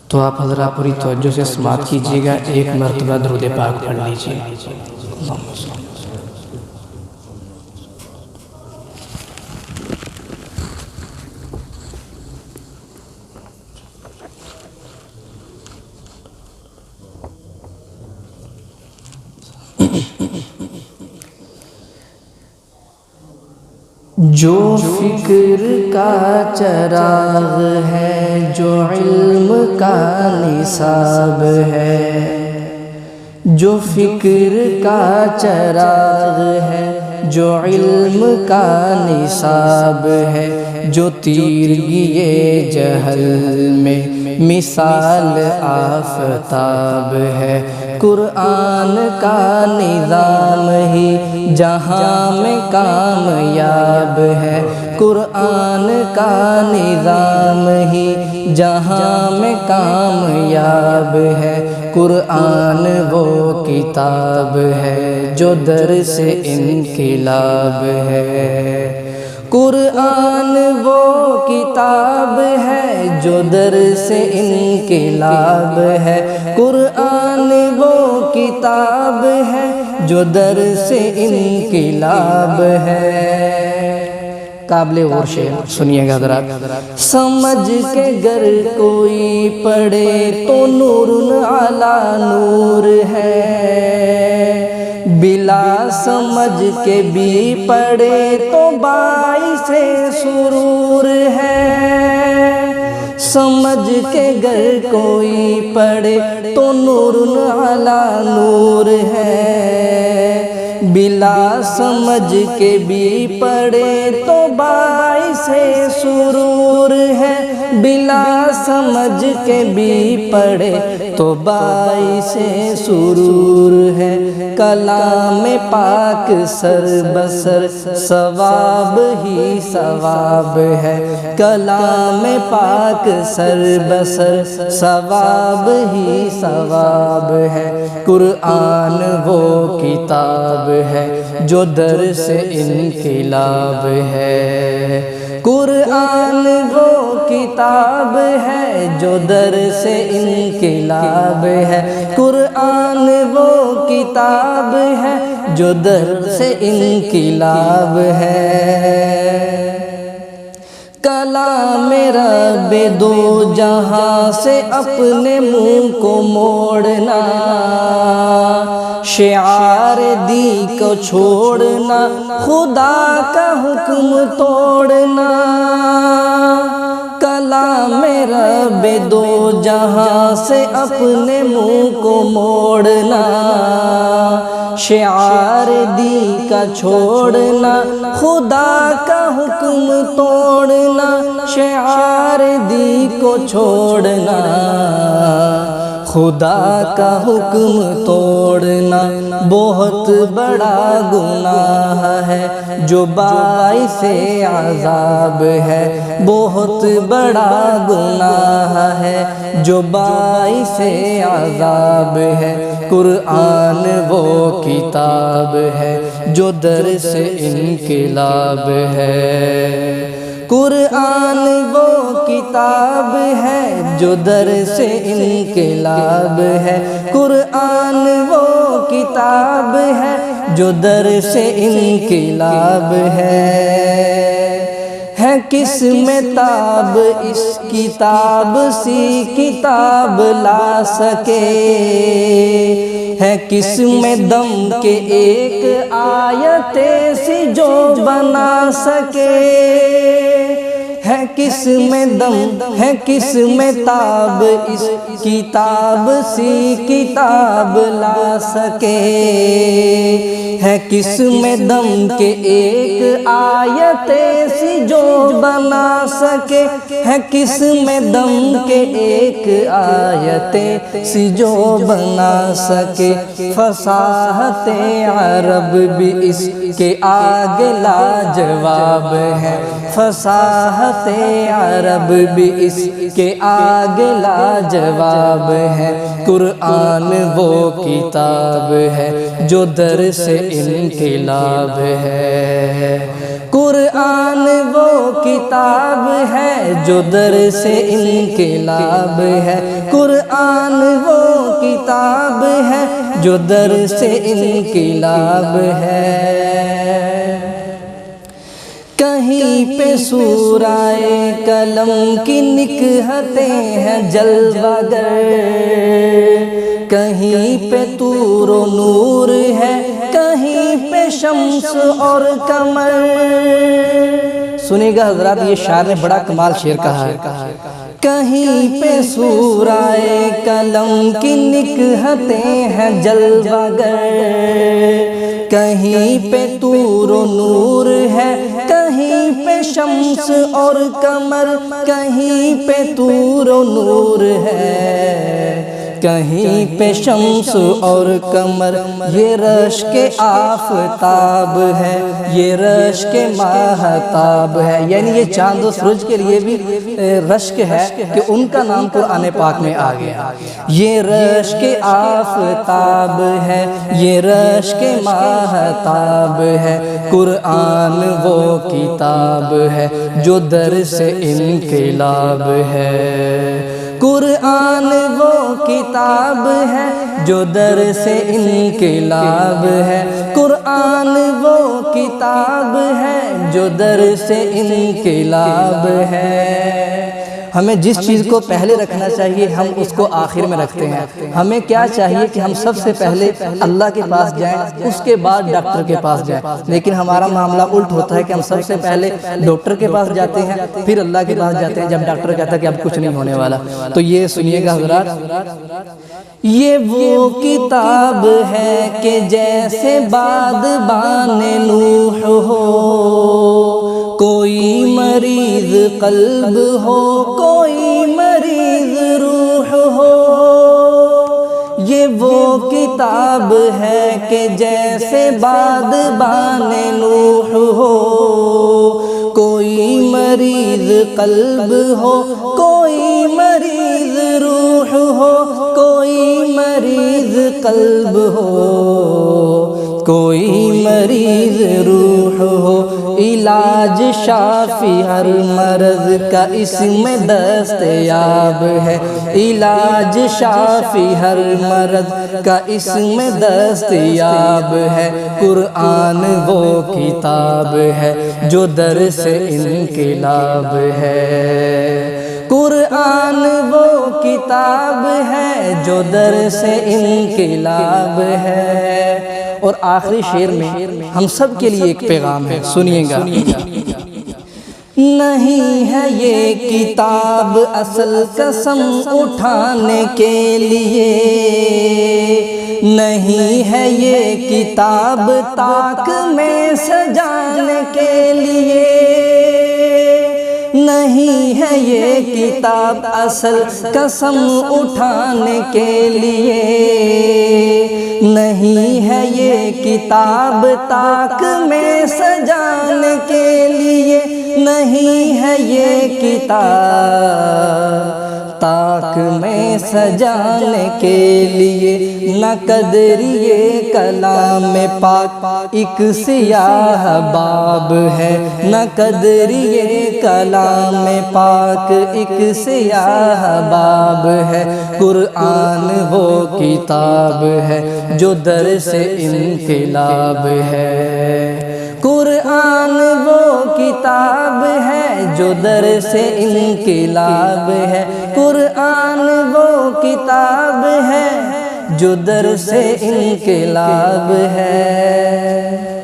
تو آپ حضرات پوری توجہ سے سماعت کیجئے گا، ایک مرتبہ درود پاک پڑھ لیجئے۔ جو فکر کا چراغ ہے، جو علم کا نصاب ہے، جو فکر کا چراغ ہے، جو علم کا نصاب ہے، جو تیرگی جہل میں مثال آفتاب ہے، قرآن کا نظام ہی جہاں میں کامیاب ہے، قرآن کا نظام ہی جہاں میں کامیاب ہے، قرآن وہ کتاب ہے جو درس انقلاب ہے، قرآن وہ کتاب ہے جو درس انقلاب ہے، قرآن وہ کتاب ہے جو درس انقلاب ہے۔ قابل غور شعر سنیے گا حضرات۔ سمجھ کے گر کوئی پڑھے تو نور علی نور ہے، بلا سمجھ کے بھی پڑھے تو باعث سرور ہے، سمجھ کے گر کوئی پڑھے تو نور علی نور ہے، بلا سمجھ کے بھی پڑھے تو باعث سرور ہے، بلا سمجھ کے بھی پڑھے تو باعث سرور ہے، کلام پاک سر بسر ثواب ہی ثواب ہے، کلام پاک سر بسر ثواب ہی ثواب ہے، قرآن وہ کتاب ہے جو درس انقلاب ہے، قرآن وہ کتاب ہے جو درس انقلاب ہے، قرآن وہ کتاب ہے جو درس انقلاب ہے، کلام رب دو جہاں سے اپنے منہ کو موڑنا، شعار دی کو چھوڑنا، خدا کا حکم توڑنا، کلام رب دو جہاں سے اپنے منہ کو موڑنا، شعار دی کا چھوڑنا، خدا کا حکم توڑنا، شعار دی کو چھوڑنا، خدا کا حکم توڑنا بہت بڑا گناہ ہے جو باعث عذاب ہے، بہت بڑا گناہ ہے جو باعث عذاب ہے، قرآن وہ کتاب ہے جو درس انقلاب ہے، قرآن وہ کتاب ہے جو درس انقلاب ہے، قرآن وہ کتاب ہے جو درس انقلاب ہے کس میں تاب اس کتاب سی کتاب لا سکے، ہے کس میں دم کے ایک آیت سی جو بنا سکے، ہے کس میں دم ہے کس میں تاب اس کتاب سی کتاب لا سکے، ہے کس میں دم کے ایک آیت سی جو بنا سکے، ہے کس میں دم کے ایک آیت سی جو بنا سکے، فصاحت عرب بھی اس کے آگے لاجواب ہے، فصاحت عرب بھی اس کے آگے لاجواب ہے، قرآن وہ کتاب ہے جو درس انقلاب ہے، قرآن وہ کتاب ہے جو در سے انقلاب ہے، قرآن وہ کتاب ہے جو در سے انقلاب ہے۔ کہیں پہ سورہ قلم کی نکہتیں ہیں جلوہ گر، کہیں پہ طور و نور ہے، کہیں پہ شمس اور قمر۔ سنیے گا حضرات، یہ شاعر نے بڑا کمال شعر کہا ہے۔ کہیں پہ سورہ قلم کی نکہتیں ہیں جلوہ گر، کہیں پہ طور و نور ہے، کہیں پہ شمس اور قمر، کہیں پہ طور و نور ہے، کہیں پہ شمس اور قمر۔ یہ رشک آفتاب ہے، یہ رشک ماہتاب ہے، یعنی یہ چاند و سورج کے لیے بھی رشک ہے کہ ان کا نام قرآن پاک میں آ گیا۔ یہ رشک آفتاب ہے، یہ رشک ماہتاب ہے، قرآن وہ کتاب ہے جو در سے انقلاب ہے، قرآن وہ کتاب ہے جو در سے انقلاب ہے، قرآن وہ کتاب ہے جو در سے انقلاب ہے۔ ہمیں جس چیز کو پہلے رکھنا چاہیے ہم اس کو آخر میں رکھتے ہیں۔ ہمیں کیا چاہیے کہ ہم سب سے پہلے اللہ کے پاس جائیں، اس کے بعد ڈاکٹر کے پاس جائیں، لیکن ہمارا معاملہ الٹ ہوتا ہے کہ ہم سب سے پہلے ڈاکٹر کے پاس جاتے ہیں، پھر اللہ کے پاس جاتے ہیں جب ڈاکٹر کہتا ہے کہ اب کچھ نہیں ہونے والا۔ تو یہ سنیے گا حضرات، یہ وہ کتاب ہے کہ جیسے بادبان نوح ہو، کوئی مریض قلب ہو، کوئی مریض روح ہو۔ یہ وہ کتاب ہے کہ جیسے بادبان نوح ہو، کوئی مریض قلب ہو، کوئی مریض روح ہو، کوئی مریض قلب ہو، کوئی مریض روح ہو۔ علاج شافی ہر مرض کا اس میں دستیاب ہے، علاج شافی ہر مرض کا اس میں دستیاب ہے، قرآن وہ کتاب ہے جو در سے انقلاب ہے، قرآن وہ کتاب ہے جو در سے انقلاب ہے۔ اور آخری شعر میں ہم سب کے لیے ایک پیغام ہے، سنیے گا۔ نہیں ہے یہ کتاب اصل قسم اٹھانے کے لیے، نہیں ہے یہ کتاب طاق میں سجانے کے لیے، نہیں ہے یہ کتاب اصل قسم اٹھانے کے لیے، نہیں ہے یہ کتاب طاق میں سجانے کے لیے، نہیں ہے یہ کتاب طاق میں سجانے کے لیے۔ نہ قدریے کلام پاک ایک سیاہ باب ہے، نہ قدریے کلام پاک ایک سیاہ باب ہے، قرآن وہ کتاب ہے جو در سے انقلاب ہے، قرآن وہ کتاب ہے جو در سے انقلاب ہے، قرآن وہ کتاب ہے جو در سے انقلاب ہے۔